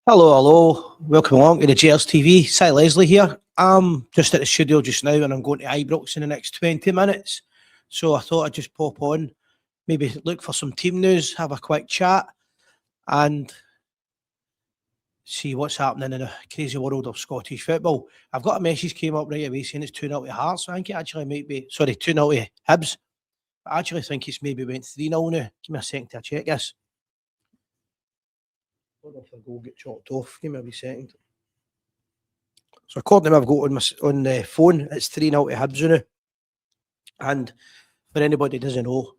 Hello. Welcome along to the Gers TV. Si Leslie here. I'm just at the studio just now and I'm going to Ibrox in the next 20 minutes. So I thought I'd just pop on, maybe look for some team news, have a quick chat and see what's happening in the crazy world of Scottish football. I've got a message came up right away saying it's 2-0 to Hearts. I think it actually might be, 2-0 to Hibs. I actually think it's maybe went 3-0 now. Give me a second to check this. I don't know if the goal get chopped off. Give me a wee second. So according to I've got on the phone, it's 3-0 to Hibs now. And for anybody who doesn't know,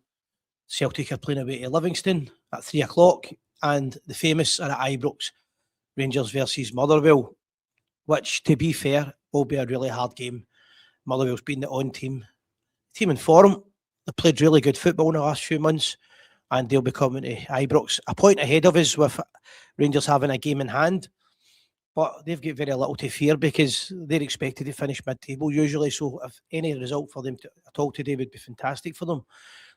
Celtic are playing away to Livingston at 3 o'clock, and the famous are at Ibrox, Rangers versus Motherwell, which, to be fair, will be a really hard game. Motherwell's been the team in form. They played really good football in the last few months, and they'll be coming to Ibrox a point ahead of us with Rangers having a game in hand. But they've got very little to fear because they're expected to finish mid-table usually. So if any result for them at all today would be fantastic for them.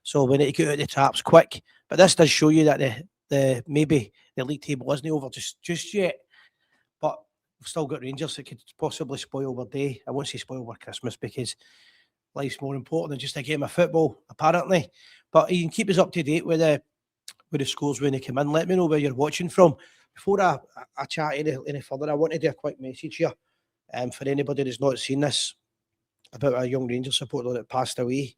So we need to get out of the traps quick. But this does show you that the maybe the league table isn't over just yet. But we've still got Rangers that could possibly spoil our day. I won't say spoil our Christmas because life's more important than just a game of football, apparently. But you can keep us up to date with the scores when they come in. Let me know where you're watching from. Before I chat any further, I want to do a quick message here for anybody that's not seen this about a young Rangers supporter that passed away.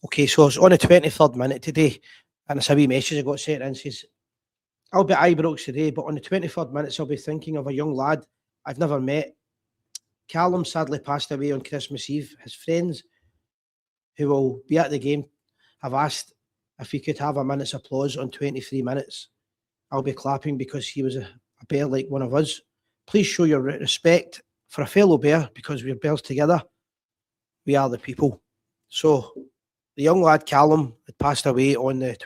Okay, so it's on the 23rd minute today, and it's a wee message I got sent in. Says, I'll be at Ibrox today, but on the 23rd minutes, I'll be thinking of a young lad I've never met. Callum sadly passed away on Christmas Eve. His friends who will be at the game have asked if he could have a minute's applause on 23 minutes. I'll be clapping because he was a bear like one of us. Please show your respect for a fellow bear because we're bears together. We are the people. So the young lad Callum had passed away on the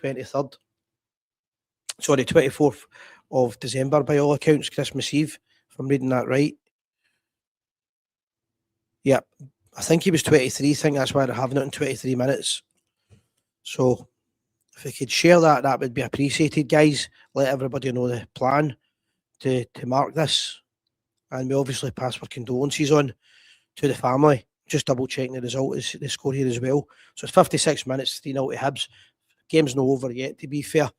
24th of December by all accounts, Christmas Eve, if I'm reading that right. Yeah, I think he was 23. I think that's why they're having it in 23 minutes. So if we could share that would be appreciated, guys. Let everybody know the plan to mark this. And we obviously pass our condolences on to the family. Just double checking the result is the score here as well. So it's 56 minutes, 3-0 to Hibs. Game's not over yet, to be fair.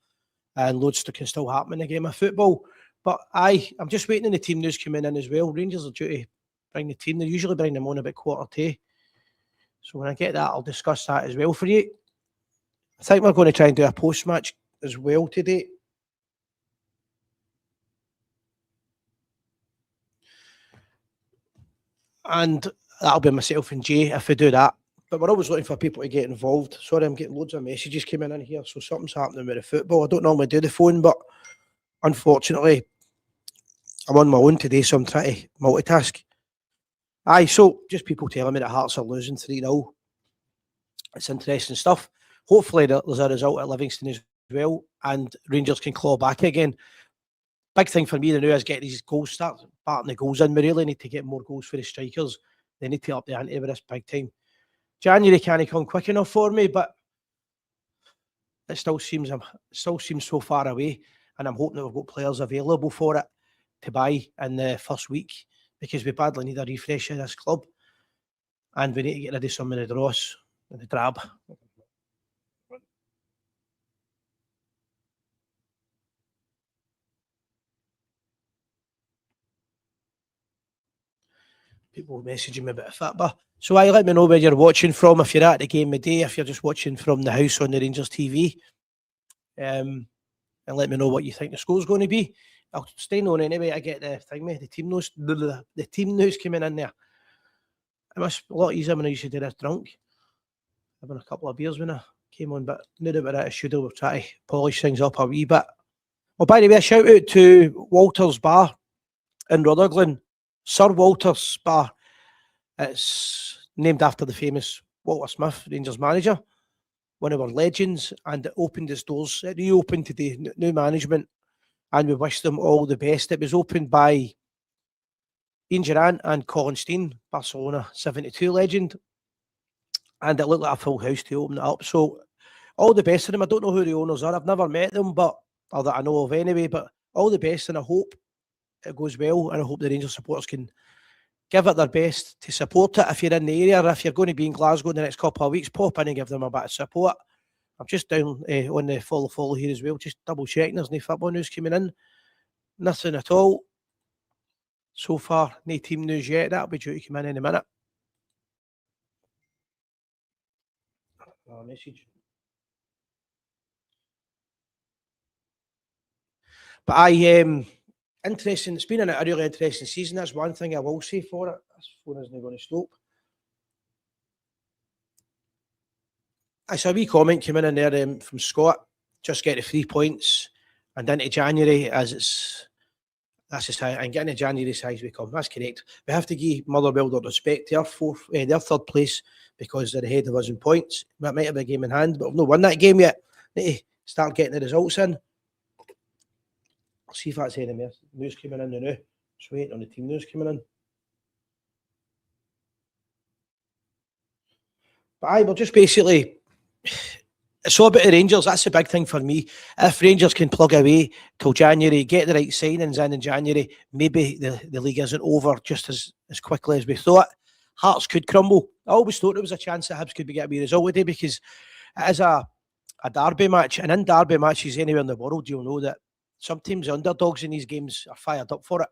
And loads can still happen in a game of football. But I'm just waiting on the team news coming in as well. Rangers are due to bring the team. They usually bring them on about 2:15. So when I get that, I'll discuss that as well for you. I think we're going to try and do a post-match as well today. And that'll be myself and Jay if we do that. But we're always looking for people to get involved. Sorry, I'm getting loads of messages coming in here. So something's happening with the football. I don't normally do the phone, but unfortunately, I'm on my own today, so I'm trying to multitask. So just people telling me that Hearts are losing 3-0. It's interesting stuff. Hopefully there's a result at Livingston as well, and Rangers can claw back again. Big thing for me now is get these goals, start batting the goals in. We really need to get more goals for the strikers. They need to up the ante with this big time. January can't come quick enough for me, but it still seems so far away, and I'm hoping that we've got players available for it to buy in the first week because we badly need a refresh in this club, and we need to get rid of some of the dross and the drab. People messaging me about Fitba. So let me know where you're watching from, if you're at the game of the day, if you're just watching from the house on the Rangers TV. And let me know what you think the score's going to be. I'll stay on anyway. I get the team news. The team news coming in there. It was a lot easier when I used to do this drunk. Having a couple of beers when I came on, but now that we're at a studio, we'll try to polish things up a wee bit. Well, by the way, a shout out to Walter's Bar in Rutherglen. Sir Walter's Bar. It's named after the famous Walter Smith, Rangers manager, one of our legends, and it opened its doors. It reopened today, new management, and we wish them all the best. It was opened by Ian Durant and Colin Steen, Barcelona 72 legend, and it looked like a full house to open it up. So all the best to them. I don't know who the owners are. I've never met them, or that I know of anyway, but all the best, and I hope it goes well, and I hope the Rangers supporters can give it their best to support it. If you're in the area, or if you're going to be in Glasgow in the next couple of weeks, pop in and give them a bit of support. I'm just down on the follow here as well, just double checking there's no football news coming in. Nothing at all. So far, no team news yet. That'll be due to come in a minute. Message. But interesting. It's been a really interesting season. That's one thing I will say for it. This phone isn't going to stop. I saw a wee comment came in there from Scott. Just get the 3 points and into January that's just how, and getting to January size we come. That's correct. We have to give Motherwell the respect. Their third place because they're ahead of us in points. That might have a game in hand, but we've not won that game yet. Need to start getting the results in. I'll see if that's any more news coming in now. Just waiting on the team news coming in. But we're just basically, it's all about the Rangers. That's the big thing for me. If Rangers can plug away till January, get the right signings in January, maybe the league isn't over just as quickly as we thought. Hearts could crumble. I always thought there was a chance that Hibs could get a wee result today because it is a derby match, and in derby matches anywhere in the world, you'll know that sometimes underdogs in these games are fired up for it.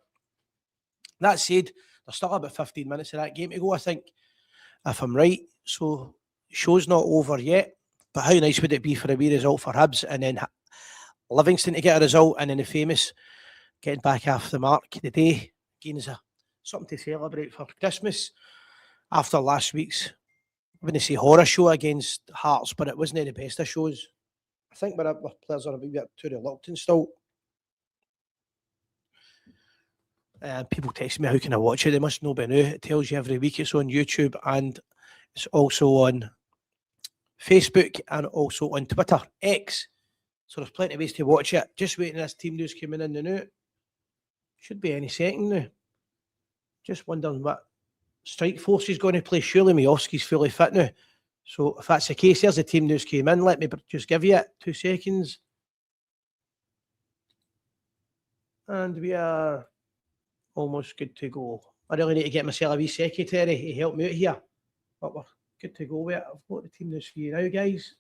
That said, there's still about 15 minutes of that game to go, I think, if I'm right. So, show's not over yet. But how nice would it be for a wee result for Hibs and then Livingston to get a result, and then the famous getting back after the mark today. Again, is something to celebrate for Christmas after last week's, I wouldn't say horror show against Hearts, but it wasn't the best of shows. I think our players are a bit too reluctant still. People text me, how can I watch it? They must know by now. It tells you every week. It's on YouTube and it's also on Facebook and also on Twitter, X. So there's plenty of ways to watch it. Just waiting this team news coming in now. Should be any second now. Just wondering what strike force is going to play. Surely Miovski's fully fit now. So if that's the case, there's the team news came in. Let me just give you it. 2 seconds. And we are almost good to go. I really need to get myself a wee secretary to help me out here. But we're good to go with it. I've got the team news for you now, guys.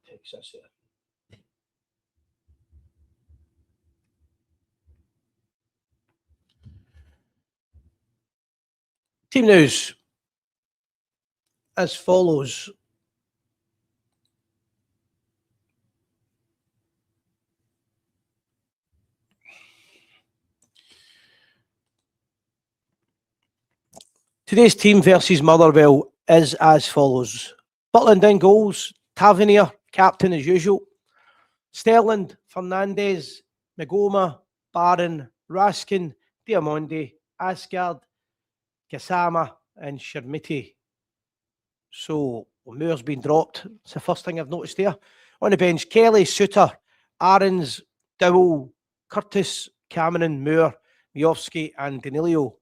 Text this here. Team news as follows. Today's team versus Motherwell is as follows. Butland in goals, Tavernier, captain as usual. Sterling, Fernandes, Magoma, Barron, Raskin, Diamondi, Asgard, Gassama and Shermiti. So Moore's been dropped. It's the first thing I've noticed there. On the bench, Kelly, Suter, Aarons, Dowell, Curtis, Cameron, Moore, Miovski and Danilio.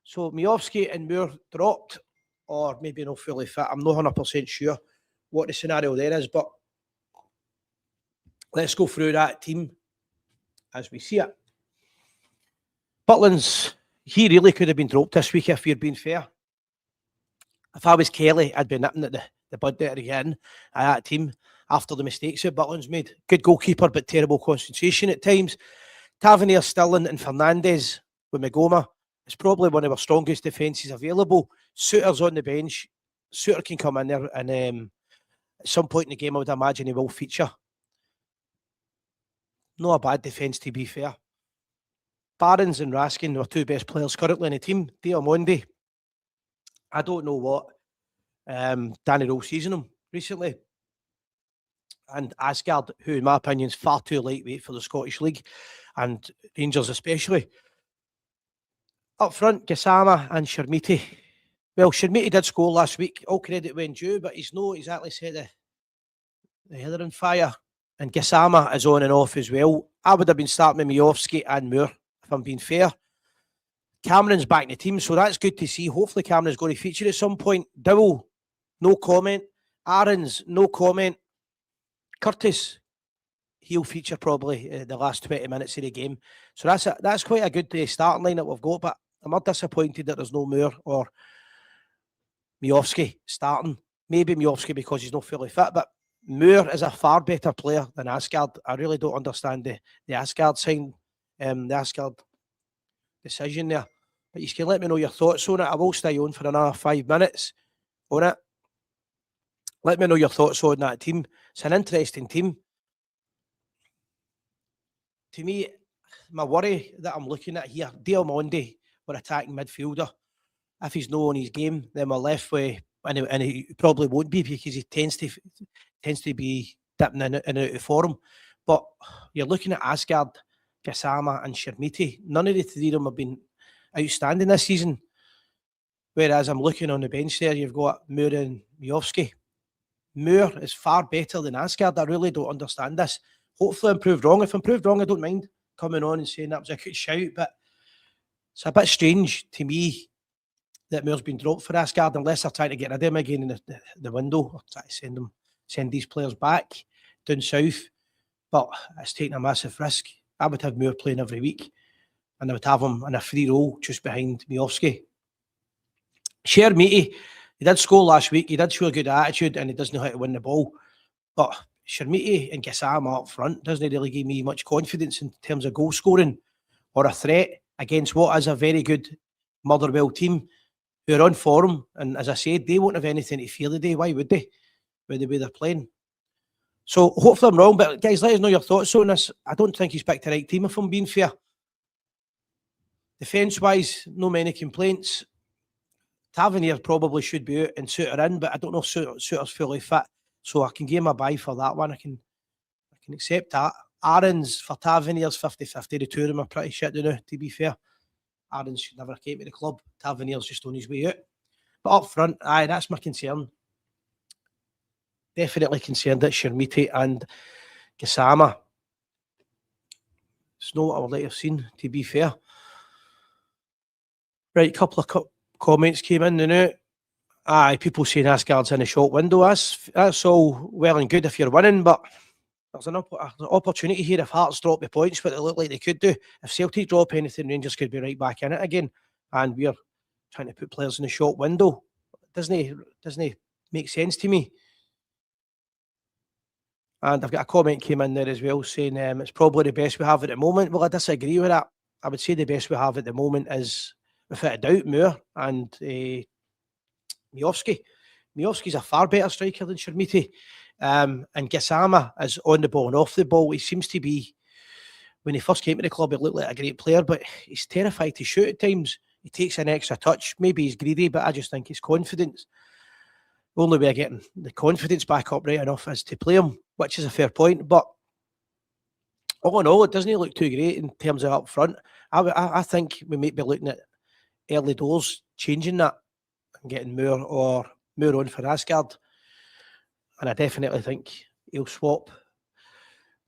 So Miovski and Moore dropped, or maybe not fully fit. I'm not 100% sure what the scenario there is, but let's go through that team as we see it. Butland's, he really could have been dropped this week if you're being fair. If I was Kelly, I'd be nipping at the bud there again at that team after the mistakes that Butland's made. Good goalkeeper, but terrible concentration at times. Tavernier, Sterling and Fernandes with Magoma. It's probably one of our strongest defences available. Suter's on the bench. Suter can come in there and at some point in the game, I would imagine he will feature. Not a bad defence, to be fair. Barons and Raskin are 2 best players currently in the team. Diamondi, I don't know what Danny Rose season him recently. And Asgard, who in my opinion is far too lightweight for the Scottish League and Rangers especially. Up front, Gassama and Shermiti. Well, Shermiti did score last week. All credit went due, but he's not exactly set the header on fire. And Gassama is on and off as well. I would have been starting with Miovski and Moore, if I'm being fair. Cameron's back in the team, so that's good to see. Hopefully Cameron's going to feature at some point. Dowell, no comment. Aarons, no comment. Curtis, he'll feature probably the last 20 minutes of the game. So that's quite a good starting line that we've got, but I'm not disappointed that there's no Moore or Miovski starting. Maybe Miovski because he's not fully fit, but Moore is a far better player than Asgard. I really don't understand the Asgard sign, the Asgard decision there. But you can let me know your thoughts on it. I will stay on for another 5 minutes on it. Let me know your thoughts on that team. It's an interesting team. To me, my worry that I'm looking at here, Dale Monday, we're attacking midfielder. If he's not on his game, then we're left with, and he probably won't be because he tends to be dipping in and out of form. But you're looking at Asgard, Gassama and Shermiti. None of the three of them have been outstanding this season. Whereas I'm looking on the bench there, you've got Moore and Miovski. Moore is far better than Asgard. I really don't understand this. Hopefully I'm proved wrong. If I'm proved wrong, I don't mind coming on and saying that was a good shout, but it's a bit strange to me that Moore's been dropped for Asgard unless they're trying to get rid of him again in the window or try to send these players back down south. But it's taking a massive risk. I would have Moore playing every week and I would have him in a free role just behind Miovski. Shermiti, he did score last week. He did show a good attitude and he doesn't know how to win the ball. But Shermiti and Gassama up front doesn't really give me much confidence in terms of goal scoring or a threat against what is a very good Motherwell team who are on form. And as I said, they won't have anything to fear today. Why would they? With the way they're playing. So hopefully I'm wrong, but guys, let us know your thoughts on this. I don't think he's picked the right team if I'm being fair. Defence-wise, no many complaints. Tavernier probably should be out and Suter in, but I don't know if Suter's fully fit. So I can give him a buy for that one. I can accept that. Aarons for Tavernier's 50-50. The two of them are pretty shit now, to be fair. Aarons should never came to the club. Tavernier's just on his way out. But up front, aye, that's my concern. Definitely concerned that Shermiti and Gassama. It's not what I would like to have seen, to be fair. Right, a couple of comments came in now. Aye, people saying Asgard's in the short window. That's all well and good if you're winning, but there's an opportunity here if Hearts drop the points, but they look like they could do. If Celtic drop anything, Rangers could be right back in it again. And we're trying to put players in the short window. Doesn't make sense to me. And I've got a comment came in there as well saying it's probably the best we have at the moment. Well, I disagree with that. I would say the best we have at the moment is, without a doubt, Moore and Miovski. Miovski's a far better striker than Shermiti. And Gassama is on the ball and off the ball. He seems to be, when he first came to the club, he looked like a great player, but he's terrified to shoot at times. He takes an extra touch. Maybe he's greedy, but I just think his confidence. The only way of getting the confidence back up right enough is to play him, which is a fair point. But all in all, it doesn't look too great in terms of up front. I think we might be looking at early doors changing that and getting Moore on for Asgard. And I definitely think he'll swap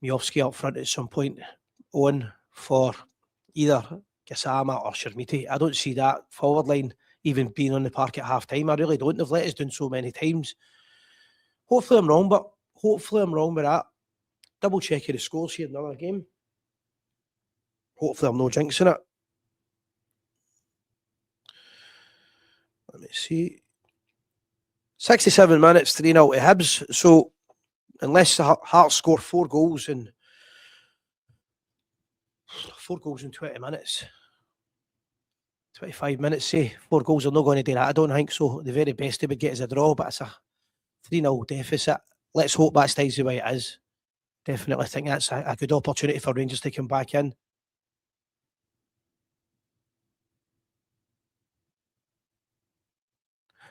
Miovski up front at some point on for either Gassama or Shermiti. I don't see that forward line even being on the park at half time. I really don't. They've let us down so many times. Hopefully I'm wrong, but hopefully I'm wrong with that. Double checking the scores here, another game. Hopefully I'm not jinxing it. Let me see. 67 minutes, 3-0 to Hibs. So, unless the Hearts score 4 goals in 20 minutes, 25 minutes, say, 4 goals are not going to do that. I don't think so. The very best they would get is a draw, but it's a 3-0 deficit. Let's hope that stays the way it is. Definitely think that's a good opportunity for Rangers to come back in.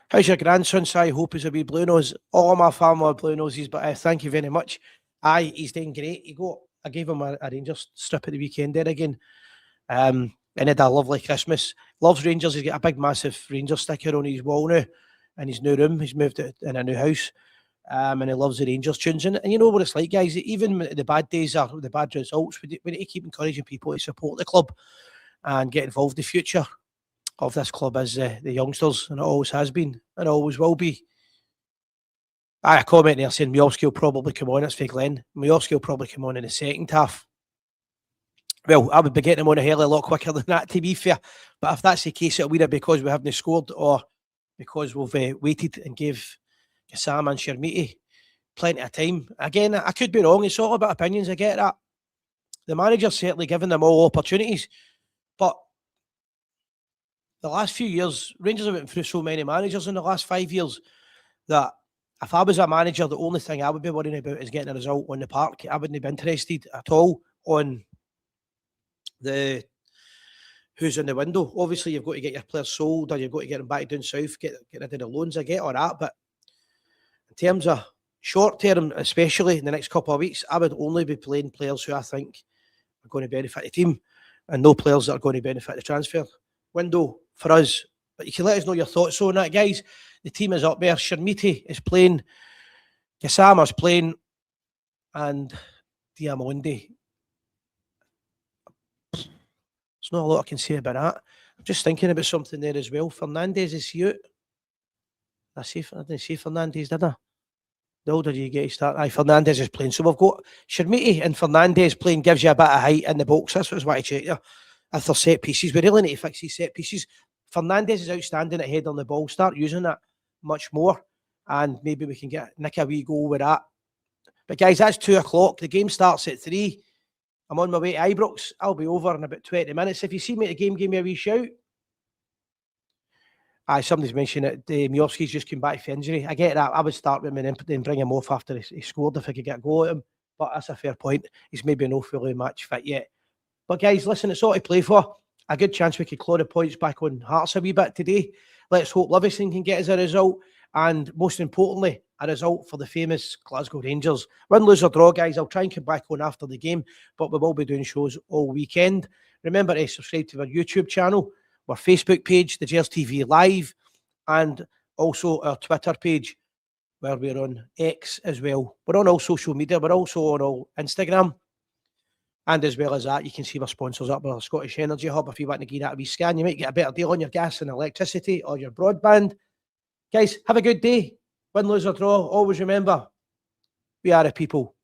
How's your grandson? So I hope he's a wee blue nose. All of my family are blue noses, but thank you very much. Aye, he's doing great. I gave him a Rangers strip at the weekend there again. And had a lovely Christmas. Loves Rangers. He's got a big, massive Rangers sticker on his wall now in his new room. He's moved in a new house. And he loves the Rangers tunes. And you know what it's like, guys. Even the bad days are the bad results. We need to keep encouraging people to support the club and get involved in the future. of this club is the youngsters, and it always has been, and always will be. I comment there saying Miovski will probably come on. It's for Glenn. Miovski will probably come on in the second half. Well, I would be getting him on a hell of a lot quicker than that, to be fair. But if that's the case, it'll be because we haven't scored or because we've waited and gave Sam and Shermiti plenty of time. Again, I could be wrong. It's all about opinions. I get that. The manager's certainly given them all opportunities. But the last few years, Rangers have went through so many managers in the last 5 years that if I was a manager, the only thing I would be worrying about is getting a result on the park. I wouldn't be interested at all on the who's in the window. Obviously, you've got to get your players sold or you've got to get them back down south, get rid of the loans. I get all that. But in terms of short term, especially in the next couple of weeks, I would only be playing players who I think are going to benefit the team and no players that are going to benefit the transfer window for us. But you can let us know your thoughts on that, guys. The team is up there. Shermiti is playing. Gassama's playing. And Diamondi. There's not a lot I can say about that. I'm just thinking about something there as well. Fernandez is here. I didn't say Fernandez, did I? The older you get, you start. Aye, Fernandez is playing. So we've got Shermiti and Fernandez playing, gives you a bit of height in the box. That's what I was want to check there. If they're set pieces, we really need to fix these set pieces. Fernandez is outstanding at head on the ball. Start using that much more, and maybe we can nick a wee goal with that. But guys, that's 2 o'clock. The game starts at 3. I'm on my way to Ibrox. I'll be over in about 20 minutes. If you see me at the game, give me a wee shout. Aye, somebody's mentioned that Miovski's just come back for injury. I get that. I would start with him and then bring him off after he scored if I could get a goal at him. But that's a fair point. He's maybe no fully match fit yet. But guys, listen, it's all to play for. A good chance we could claw the points back on Hearts a wee bit today. Let's hope Livingston can get us a result. And most importantly, a result for the famous Glasgow Rangers. Win, lose or draw, guys. I'll try and come back on after the game, but we will be doing shows all weekend. Remember to subscribe to our YouTube channel, our Facebook page, the Gers TV Live, and also our Twitter page, where we're on X as well. We're on all social media. We're also on all Instagram. And as well as that, you can see our sponsors up with our Scottish Energy Hub. If you want to give that a wee scan, you might get a better deal on your gas and electricity or your broadband. Guys, have a good day. Win, lose or draw. Always remember, we are a people.